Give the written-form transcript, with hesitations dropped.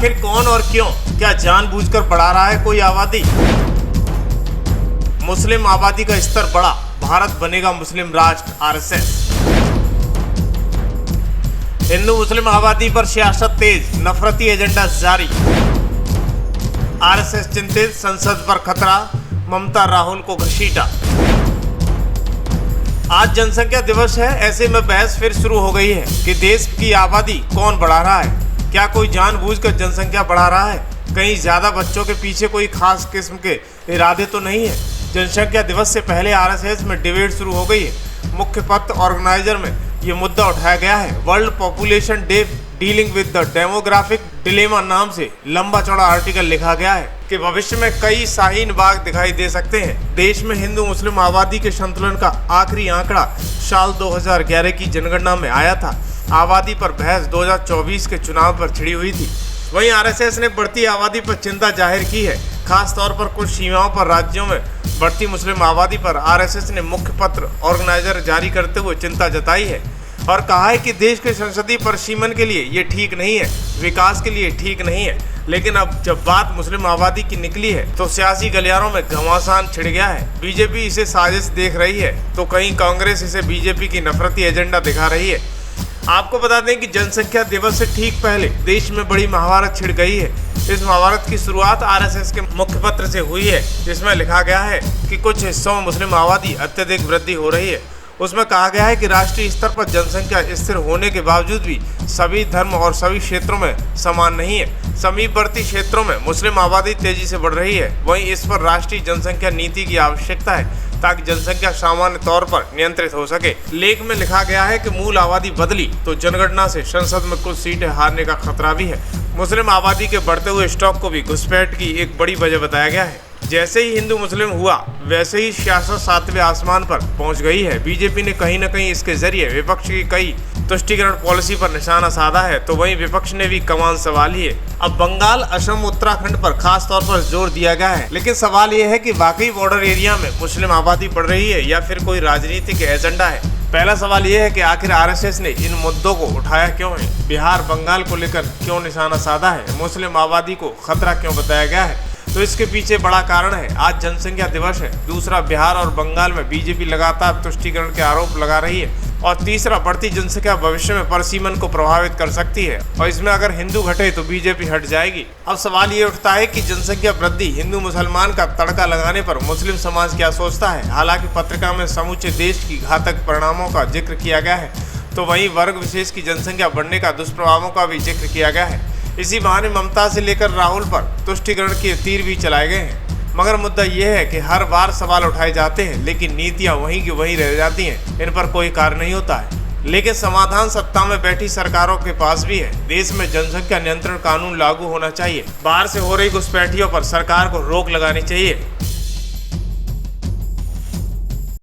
आखिर कौन और क्यों, क्या जानबूझकर बढ़ा रहा है कोई आबादी? मुस्लिम आबादी का स्तर बढ़ा, भारत बनेगा मुस्लिम राष्ट्र, आरएसएस। हिंदू मुस्लिम आबादी पर सियासत तेज, नफरती एजेंडा जारी। आरएसएस चिंतित, संसद पर खतरा, ममता राहुल को घसीटा। आज जनसंख्या दिवस है, ऐसे में बहस फिर शुरू हो गई है कि देश की आबादी कौन बढ़ा रहा है। क्या कोई जानबूझकर जनसंख्या बढ़ा रहा है? कहीं ज्यादा बच्चों के पीछे कोई खास किस्म के इरादे तो नहीं है? जनसंख्या दिवस से पहले आरएसएस में डिबेट शुरू हो गई है। मुख्य पत्र ऑर्गेनाइजर में ये मुद्दा उठाया गया है। World population day dealing with the demographic dilemma नाम से लंबा चौड़ा आर्टिकल लिखा गया है कि भविष्य में कई शाहीन बाग दिखाई दे सकते हैं। देश में हिंदू मुस्लिम आबादी के संतुलन का आखिरी आंकड़ा साल 2011 की जनगणना में आया था। आबादी पर बहस 2024 के चुनाव पर छिड़ी हुई थी। वहीं आरएसएस ने बढ़ती आबादी पर चिंता जाहिर की है। खास तौर पर कुछ सीमाओं पर राज्यों में बढ़ती मुस्लिम आबादी पर आरएसएस ने मुख्य पत्र ऑर्गेनाइजर जारी करते हुए चिंता जताई है और कहा है कि देश के संसदीय परिसीमन के लिए ये ठीक नहीं है, विकास के लिए ठीक नहीं है। लेकिन अब जब बात मुस्लिम आबादी की निकली है तो सियासी गलियारों में घमासान छिड़ गया है। बीजेपी इसे साजिश देख रही है तो कहीं कांग्रेस इसे बीजेपी की नफरती एजेंडा दिखा रही है। आपको बता दें कि जनसंख्या दिवस से ठीक पहले देश में बड़ी महाभारत छिड़ गई है। इस महाभारत की शुरुआत आरएसएस के मुख्य पत्र से हुई है, जिसमें लिखा गया है कि कुछ हिस्सों में मुस्लिम आबादी अत्यधिक वृद्धि हो रही है। उसमें कहा गया है कि राष्ट्रीय स्तर पर जनसंख्या स्थिर होने के बावजूद भी सभी धर्म और सभी क्षेत्रों में समान नहीं है। समीपवर्ती क्षेत्रों में मुस्लिम आबादी तेजी से बढ़ रही है। वहीं इस पर राष्ट्रीय जनसंख्या नीति की आवश्यकता है ताकि जनसंख्या सामान्य तौर पर नियंत्रित हो सके। लेख में लिखा गया है कि मूल आबादी बदली तो जनगणना से संसद में कुछ सीटें हारने का खतरा भी है। मुस्लिम आबादी के बढ़ते हुए स्टॉक को भी घुसपैठ की एक बड़ी वजह बताया गया है। जैसे ही हिंदू मुस्लिम हुआ वैसे ही सियासत सातवें आसमान पर पहुंच गई है। बीजेपी ने कहीं न कहीं इसके जरिए विपक्ष की कई तुष्टिकरण पॉलिसी पर निशाना साधा है, तो वहीं विपक्ष ने भी कमान संभाली है। अब बंगाल, असम, उत्तराखंड पर खास तौर पर जोर दिया गया है, लेकिन सवाल यह है कि वाकई बॉर्डर एरिया में मुस्लिम आबादी बढ़ रही है या फिर कोई राजनीतिक एजेंडा है। पहला सवाल यह है कि आखिर आरएसएस ने इन मुद्दों को उठाया क्यों है? बिहार, बंगाल को लेकर क्यों निशाना साधा है? मुस्लिम आबादी को खतरा क्यों बताया गया है? तो इसके पीछे बड़ा कारण है, आज जनसंख्या दिवस है। दूसरा, बिहार और बंगाल में बीजेपी लगातार तुष्टीकरण के आरोप लगा रही है। और तीसरा, बढ़ती जनसंख्या भविष्य में परिसीमन को प्रभावित कर सकती है और इसमें अगर हिंदू घटे तो बीजेपी हट जाएगी। अब सवाल ये उठता है कि जनसंख्या वृद्धि हिंदू मुसलमान का तड़का लगाने पर मुस्लिम समाज क्या सोचता है। हालांकि पत्रिका में समूचे देश की घातक परिणामों का जिक्र किया गया है, तो वहीं वर्ग विशेष की जनसंख्या बढ़ने का दुष्प्रभावों का भी जिक्र किया गया है। इसी बहाने ममता से लेकर राहुल पर तुष्टीकरण के तीर भी चलाए गए हैं। मगर मुद्दा यह है कि हर बार सवाल उठाए जाते हैं लेकिन नीतियां वहीं की वहीं रह जाती हैं, इन पर कोई कार्य नहीं होता है। लेकिन समाधान सत्ता में बैठी सरकारों के पास भी है। देश में जनसंख्या नियंत्रण कानून लागू होना चाहिए। बाहर से हो रही घुसपैठियों पर सरकार को रोक लगानी चाहिए।